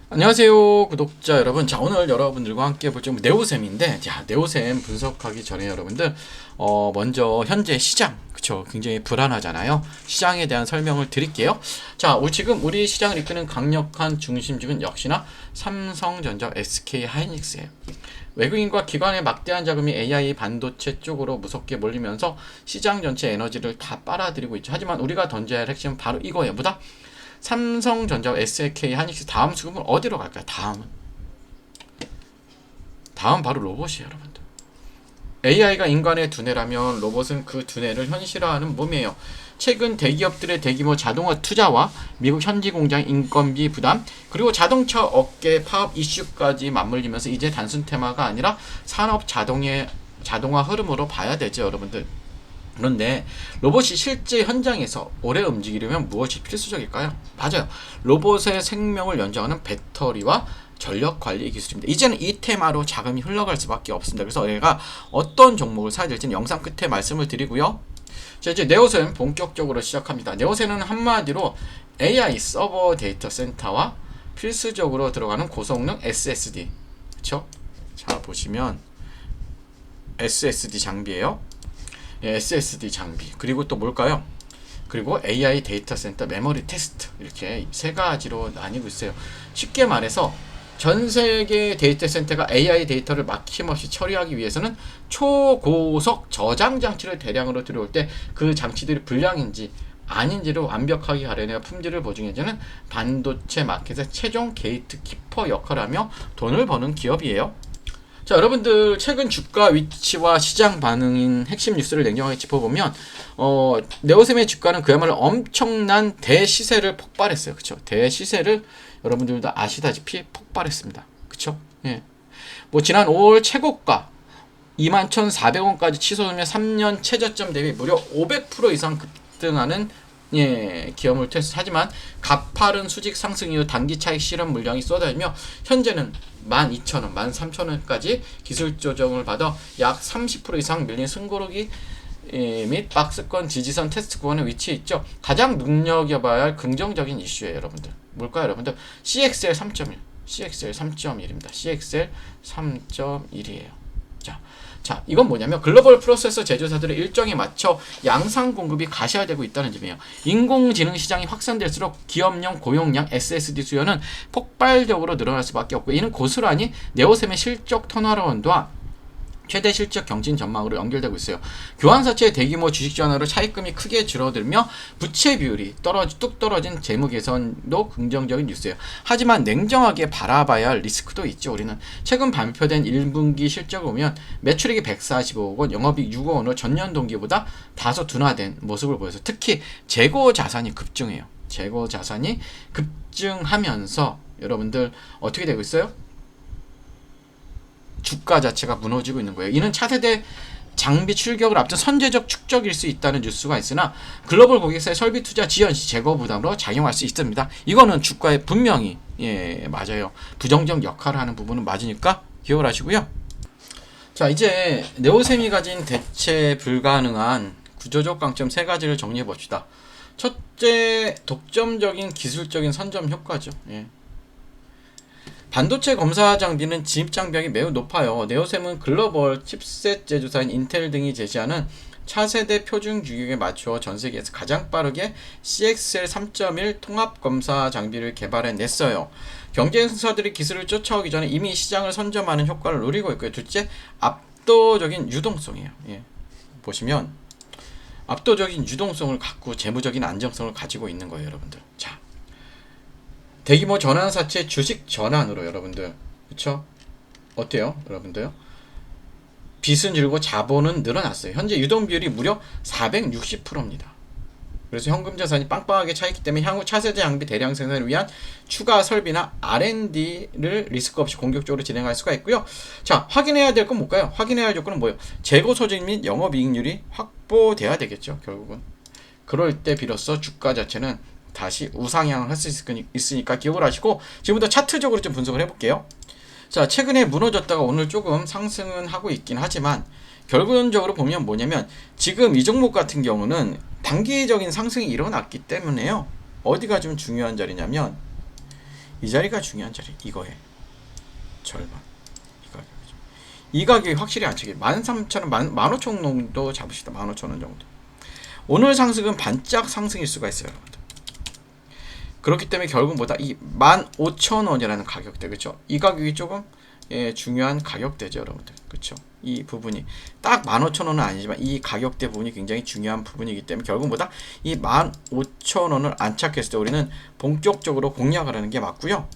안녕하세요 구독자 여러분. 자, 오늘 여러분들과 함께 볼 점은 네오셈인데, 자, 네오셈 분석하기 전에 여러분들 먼저 현재 시장, 그쵸, 굉장히 불안하잖아요. 시장에 대한 설명을 드릴게요. 자, 지금 우리 시장을 이끄는 강력한 중심주는 역시나 삼성전자, SK하이닉스예요. 외국인과 기관의 막대한 자금이 AI 반도체 쪽으로 무섭게 몰리면서 시장 전체 에너지를 다 빨아들이고 있죠. 하지만 우리가 던져야 할 핵심은 바로 이거예요. 뭐다? 삼성전자, SK, 하이닉스 다음 수급은 어디로 갈까요? 다음 바로 로봇이에요, 여러분들. AI가 인간의 두뇌라면 로봇은 그 두뇌를 현실화하는 몸이에요. 최근 대기업들의 대규모 자동화 투자와 미국 현지 공장 인건비 부담, 그리고 자동차 업계 파업 이슈까지 맞물리면서 이제 단순 테마가 아니라 산업 자동화 흐름으로 봐야 되죠, 여러분들. 그런데 로봇이 실제 현장에서 오래 움직이려면 무엇이 필수적일까요? 맞아요. 로봇의 생명을 연장하는 배터리와 전력 관리 기술입니다. 이제는 이 테마로 자금이 흘러갈 수밖에 없습니다. 그래서 얘가 어떤 종목을 사야 될지는 영상 끝에 말씀을 드리고요. 자, 이제 네오셈 본격적으로 시작합니다. 네오셈은 한마디로 AI 서버 데이터 센터와 필수적으로 들어가는 고성능 SSD. 그쵸? 자, 보시면 SSD 장비예요. SSD 장비, 그리고 또 뭘까요? 그리고 AI 데이터 센터 메모리 테스트, 이렇게 세 가지로 나뉘고 있어요. 쉽게 말해서 전 세계 데이터 센터가 AI 데이터를 막힘없이 처리하기 위해서는 초고속 저장 장치를 대량으로 들여올 때 그 장치들이 불량인지 아닌지를 완벽하게 가려내어 품질을 보증해주는 반도체 마켓의 최종 게이트 키퍼 역할을 하며 돈을 버는 기업이에요. 자, 여러분들 최근 주가 위치와 시장 반응인 핵심 뉴스를 냉정하게 짚어보면 네오셈의 주가는 그야말로 엄청난 대시세를 폭발했어요. 그쵸? 대시세를 여러분들도 아시다시피 폭발했습니다. 그쵸? 예. 뭐 지난 5월 최고가 21,400원까지 치솟으며 3년 최저점 대비 무려 500% 이상 급등하는 기업을 테스트. 하지만 가파른 수직 상승 이후 단기 차익 실현 물량이 쏟아지며 현재는 12,000원, 13,000원까지 기술 조정을 받아 약 30% 이상 밀린 승고르기 및 박스권 지지선 테스트 구간에 위치해 있죠. 가장 눈여겨봐야 할 긍정적인 이슈예요, 여러분들. 뭘까요, 여러분들? CXL 3.1, CXL 3.1입니다. CXL 3.1이에요. 자, 이건 뭐냐면 글로벌 프로세서 제조사들의 일정에 맞춰 양산 공급이 가시화되고 있다는 점이에요. 인공지능 시장이 확산될수록 기업용 고용량 SSD 수요는 폭발적으로 늘어날 수밖에 없고, 이는 고스란히 네오셈의 실적 턴어라운드와 최대 실적 경진 전망으로 연결되고 있어요. 교환사채의 대규모 주식 전환으로 차입금이 크게 줄어들며 부채 비율이 뚝 떨어진 재무 개선도 긍정적인 뉴스예요. 하지만 냉정하게 바라봐야 할 리스크도 있죠. 우리는 최근 발표된 1분기 실적을 보면 매출액이 145억 원, 영업이익 6억 원으로 전년 동기보다 다소 둔화된 모습을 보여서 특히 재고 자산이 급증해요. 재고 자산이 급증하면서 여러분들 어떻게 되고 있어요? 주가 자체가 무너지고 있는 거예요. 이는 차세대 장비 출격을 앞둔 선제적 축적일 수 있다는 뉴스가 있으나 글로벌 고객사의 설비 투자 지연 시 재고 부담으로 작용할 수 있습니다. 이거는 주가에 분명히 맞아요. 부정적 역할을 하는 부분은 맞으니까 기억을 하시고요. 자, 이제 네오셈이 가진 대체 불가능한 구조적 강점 세 가지를 정리해 봅시다. 첫째, 독점적인 기술적인 선점 효과죠. 반도체 검사 장비는 진입 장벽이 매우 높아요. 네오셈은 글로벌 칩셋 제조사인 인텔 등이 제시하는 차세대 표준 규격에 맞추어 전 세계에서 가장 빠르게 CXL 3.1 통합 검사 장비를 개발해냈어요. 경쟁사들이 기술을 쫓아오기 전에 이미 시장을 선점하는 효과를 누리고 있고요. 둘째, 압도적인 유동성이에요. 보시면 압도적인 유동성을 갖고 재무적인 안정성을 가지고 있는 거예요, 여러분들. 자, 대규모 전환사채 주식 전환으로 여러분들, 그쵸? 어때요, 여러분들? 빚은 줄고 자본은 늘어났어요. 현재 유동 비율이 무려 460%입니다. 그래서 현금 자산이 빵빵하게 차있기 때문에 향후 차세대 장비 대량 생산을 위한 추가 설비나 R&D를 리스크 없이 공격적으로 진행할 수가 있고요. 자, 확인해야 될 건 뭘까요? 확인해야 할 조건은 뭐예요? 재고 소진 및 영업이익률이 확보돼야 되겠죠, 결국은. 그럴 때 비로소 주가 자체는 다시 우상향을 할 수 있으니까 기억을 하시고, 지금부터 차트적으로 좀 분석을 해볼게요. 자, 최근에 무너졌다가 오늘 조금 상승은 하고 있긴 하지만 결론적으로 보면 뭐냐면, 지금 이 종목 같은 경우는 단기적인 상승이 일어났기 때문에요. 어디가 좀 중요한 자리냐면 이 자리가 중요한 자리. 이거의 절반. 이 가격이죠. 이 가격이 확실히 안착이 13,000원, 15,000원 정도 잡으시다. 15,000원 정도. 오늘 상승은 반짝 상승일 수가 있어요, 여러분들. 그렇기 때문에 결국 뭐다? 이 15,000원이라는 가격대, 그쵸? 이 가격이 조금 중요한 가격대죠, 여러분들. 그쵸? 이 부분이 딱 15,000원은 아니지만 이 가격대 부분이 굉장히 중요한 부분이기 때문에 결국 뭐다? 이 15,000원을 안착했을 때 우리는 본격적으로 공략을 하는 게 맞고요.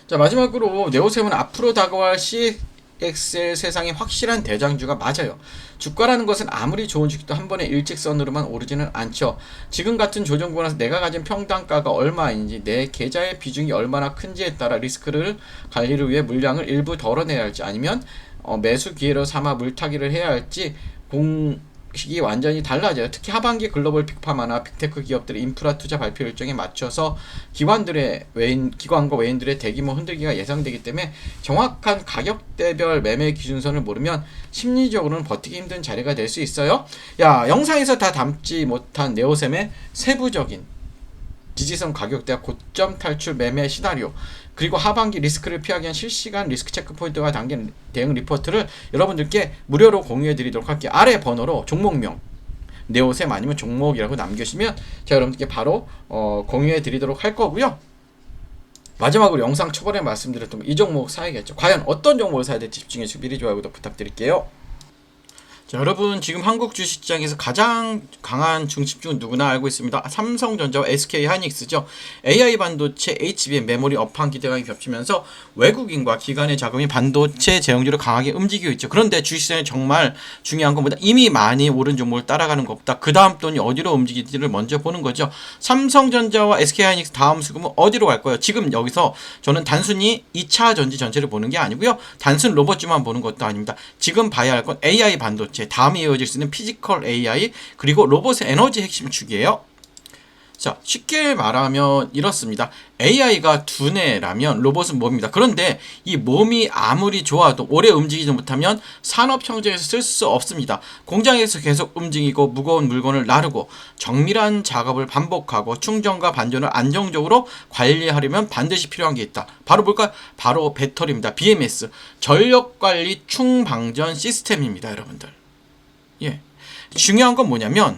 자, 마지막으로 네오셈은 앞으로 다가올 CXL 세상의 확실한 대장주가 맞아요. 주가라는 것은 아무리 좋은 주식도 한 번에 일직선으로만 오르지는 않죠. 지금 같은 조정권에서 내가 가진 평단가가 얼마인지, 내 계좌의 비중이 얼마나 큰지에 따라 리스크를 관리를 위해 물량을 일부 덜어내야 할지, 아니면 매수 기회로 삼아 물타기를 해야 할지 공식이 완전히 달라져요. 특히 하반기 글로벌 빅파마나 빅테크 기업들의 인프라 투자 발표 일정에 맞춰서 기관과 외인들의 대규모 흔들기가 예상되기 때문에 정확한 가격대별 매매 기준선을 모르면 심리적으로는 버티기 힘든 자리가 될 수 있어요. 야, 영상에서 다 담지 못한 네오셈의 세부적인 지지선 가격대와 고점 탈출 매매 시나리오, 그리고 하반기 리스크를 피하기 위한 실시간 리스크 체크 포인트가 담긴 대응 리포트를 여러분들께 무료로 공유해 드리도록 할게요. 아래 번호로 종목명 네오셈 아니면 종목이라고 남겨주시면 제가 여러분들께 바로 공유해 드리도록 할 거고요. 마지막으로 영상 초반에 말씀드렸던 이 종목 사야겠죠. 과연 어떤 종목을 사야 될지 집중해 주시고 미리 좋아요 구독 부탁드릴게요. 자, 여러분, 지금 한국 주식시장에서 가장 강한 중심주는 누구나 알고 있습니다. 삼성전자와 SK하이닉스죠. AI 반도체, HBM, 메모리 업황 기대감이 겹치면서 외국인과 기관의 자금이 반도체 제형주를 강하게 움직이고 있죠. 그런데 주식시장에 정말 중요한 것보다 이미 많이 오른 종목을 따라가는 것보다 그 다음 돈이 어디로 움직일지를 먼저 보는 거죠. 삼성전자와 SK하이닉스 다음 수급은 어디로 갈까요? 지금 여기서 저는 단순히 2차 전지 전체를 보는 게 아니고요. 단순 로봇주만 보는 것도 아닙니다. 지금 봐야 할 건 AI 반도체, 다음에 이어질 수 있는 피지컬 AI, 그리고 로봇의 에너지 핵심 축이에요. 자, 쉽게 말하면 이렇습니다. AI가 두뇌라면 로봇은 몸입니다. 그런데 이 몸이 아무리 좋아도 오래 움직이지 못하면 산업 현장에서 쓸 수 없습니다. 공장에서 계속 움직이고 무거운 물건을 나르고 정밀한 작업을 반복하고 충전과 반전을 안정적으로 관리하려면 반드시 필요한 게 있다. 바로 뭘까요? 바로 배터리입니다. BMS, 전력관리 충방전 시스템입니다, 여러분들. 예. 중요한 건 뭐냐면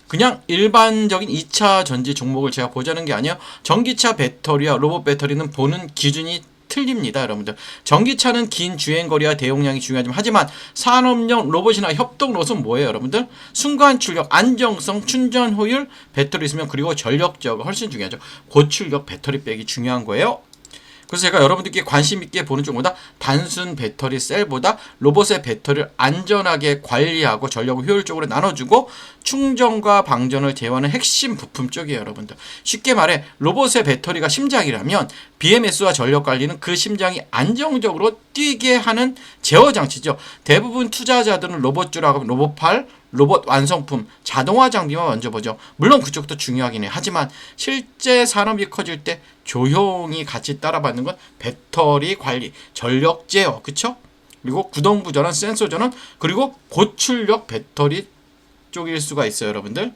그냥 일반적인 2차 전지 종목을 제가 보자는 게 아니에요. 전기차 배터리와 로봇 배터리는 보는 기준이 틀립니다, 여러분들. 전기차는 긴 주행거리와 대용량이 중요하지만 하지만 산업용 로봇이나 협동 로봇은 뭐예요, 여러분들? 순간 출력, 안정성, 충전 효율, 배터리 있으면 그리고 전력 제어가 훨씬 중요하죠. 고출력 배터리 백이 중요한 거예요. 그래서 제가 여러분들께 관심 있게 보는 쪽보다 단순 배터리 셀보다 로봇의 배터리를 안전하게 관리하고 전력을 효율적으로 나눠주고 충전과 방전을 제어하는 핵심 부품 쪽이에요, 여러분들. 쉽게 말해 로봇의 배터리가 심장이라면 BMS와 전력 관리는 그 심장이 안정적으로 뛰게 하는 제어 장치죠. 대부분 투자자들은 로봇주라고 하면 로봇팔, 로봇 완성품, 자동화 장비만 먼저 보죠. 물론 그쪽도 중요하긴 해요. 하지만 실제 산업이 커질 때 조용히 같이 따라받는 건 배터리 관리, 전력 제어, 그쵸? 그리고 구동부 전원, 센서 전원, 그리고 고출력 배터리 쪽일 수가 있어요, 여러분들.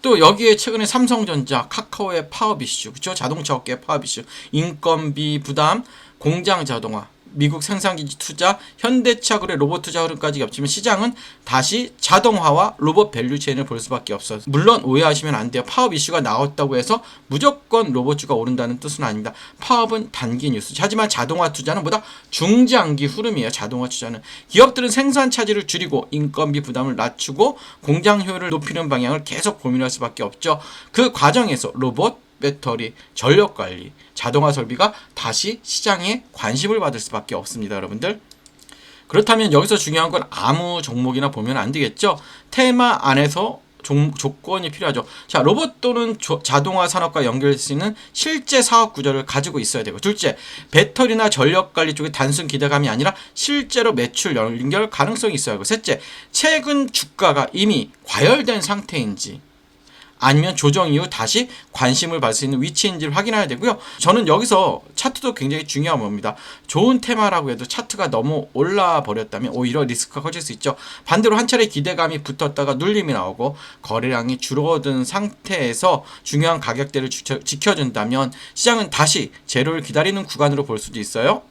또 여기에 최근에 삼성전자, 카카오의 파업 이슈, 그쵸? 자동차 업계의 파업 이슈, 인건비 부담, 공장 자동화, 미국 생산기지 투자, 현대차 그래 로봇 투자 흐름까지 겹치면 시장은 다시 자동화와 로봇 밸류체인을 볼 수밖에 없어요. 물론 오해하시면 안 돼요. 파업 이슈가 나왔다고 해서 무조건 로봇주가 오른다는 뜻은 아닙니다. 파업은 단기 뉴스. 하지만 자동화 투자는 보다 중장기 흐름이에요. 자동화 투자는. 기업들은 생산 차질을 줄이고 인건비 부담을 낮추고 공장 효율을 높이는 방향을 계속 고민할 수밖에 없죠. 그 과정에서 로봇, 배터리, 전력관리, 자동화 설비가 다시 시장에 관심을 받을 수밖에 없습니다, 여러분들. 그렇다면 여기서 중요한 건 아무 종목이나 보면 안 되겠죠. 테마 안에서 조건이 필요하죠. 자, 로봇 또는 자동화 산업과 연결될 수 있는 실제 사업 구조를 가지고 있어야 되고, 둘째, 배터리나 전력 관리 쪽에 단순 기대감이 아니라 실제로 매출 연결 가능성이 있어야 하고, 셋째, 최근 주가가 이미 과열된 상태인지 아니면 조정 이후 다시 관심을 받을 수 있는 위치인지를 확인해야 되고요. 저는 여기서 차트도 굉장히 중요한 겁니다. 좋은 테마라고 해도 차트가 너무 올라 버렸다면 오히려 리스크가 커질 수 있죠. 반대로 한 차례 기대감이 붙었다가 눌림이 나오고 거래량이 줄어든 상태에서 중요한 가격대를 지켜준다면 시장은 다시 제로를 기다리는 구간으로 볼 수도 있어요.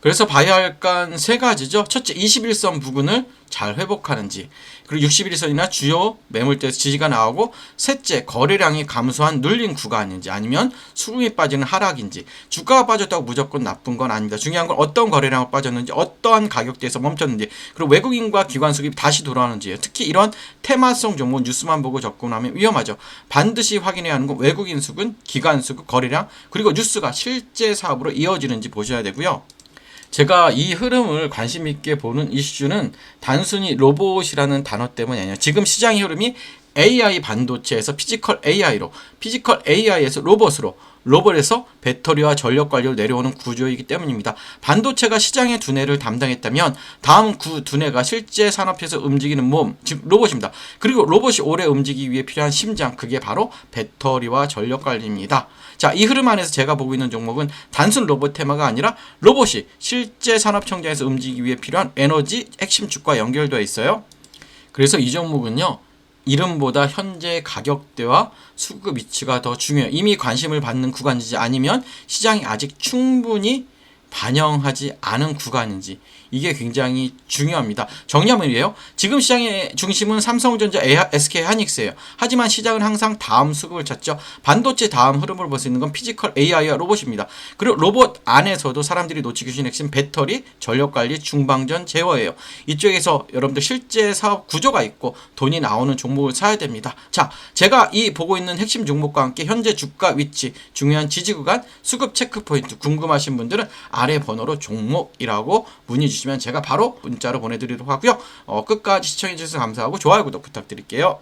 그래서 봐야 할 건 세 가지죠. 첫째, 21선 부근을 잘 회복하는지, 그리고 61선이나 주요 매물대에서 지지가 나오고, 셋째, 거래량이 감소한 눌린 구간인지 아니면 수급이 빠지는 하락인지. 주가가 빠졌다고 무조건 나쁜 건 아닙니다. 중요한 건 어떤 거래량을 빠졌는지, 어떠한 가격대에서 멈췄는지, 그리고 외국인과 기관 수급이 다시 돌아오는지예요. 특히 이런 테마성 종목 뉴스만 보고 접근하면 위험하죠. 반드시 확인해야 하는 건 외국인 수급, 기관 수급, 거래량, 그리고 뉴스가 실제 사업으로 이어지는지 보셔야 되고요. 제가 이 흐름을 관심 있게 보는 이슈는 단순히 로봇이라는 단어 때문이 아니에요. 지금 시장의 흐름이 AI 반도체에서 피지컬 AI로, 피지컬 AI에서 로봇으로, 로봇에서 배터리와 전력 관리로 내려오는 구조이기 때문입니다. 반도체가 시장의 두뇌를 담당했다면 다음 그 두뇌가 실제 산업에서 움직이는 몸, 즉 로봇입니다. 그리고 로봇이 오래 움직이기 위해 필요한 심장, 그게 바로 배터리와 전력 관리입니다. 자, 이 흐름 안에서 제가 보고 있는 종목은 단순 로봇 테마가 아니라 로봇이 실제 산업 청장에서 움직이기 위해 필요한 에너지 핵심 축과 연결되어 있어요. 그래서 이 종목은요, 이름보다 현재 가격대와 수급 위치가 더 중요해요. 이미 관심을 받는 구간인지 아니면 시장이 아직 충분히 반영하지 않은 구간인지, 이게 굉장히 중요합니다. 정리하면이에요. 지금 시장의 중심은 삼성전자, SK하이닉스예요. 하지만 시장은 항상 다음 수급을 찾죠. 반도체 다음 흐름을 볼 수 있는 건 피지컬 AI와 로봇입니다. 그리고 로봇 안에서도 사람들이 놓치기 쉬운 핵심 배터리, 전력관리, 중방전, 제어예요. 이쪽에서 여러분들 실제 사업 구조가 있고 돈이 나오는 종목을 사야 됩니다. 자, 제가 이 보고 있는 핵심 종목과 함께 현재 주가 위치, 중요한 지지 구간, 수급 체크 포인트 궁금하신 분들은 아래 번호로 종목이라고 문의 주시면 제가 바로 문자로 보내드리도록 하고요. 끝까지 시청해주셔서 감사하고 좋아요, 구독 부탁드릴게요.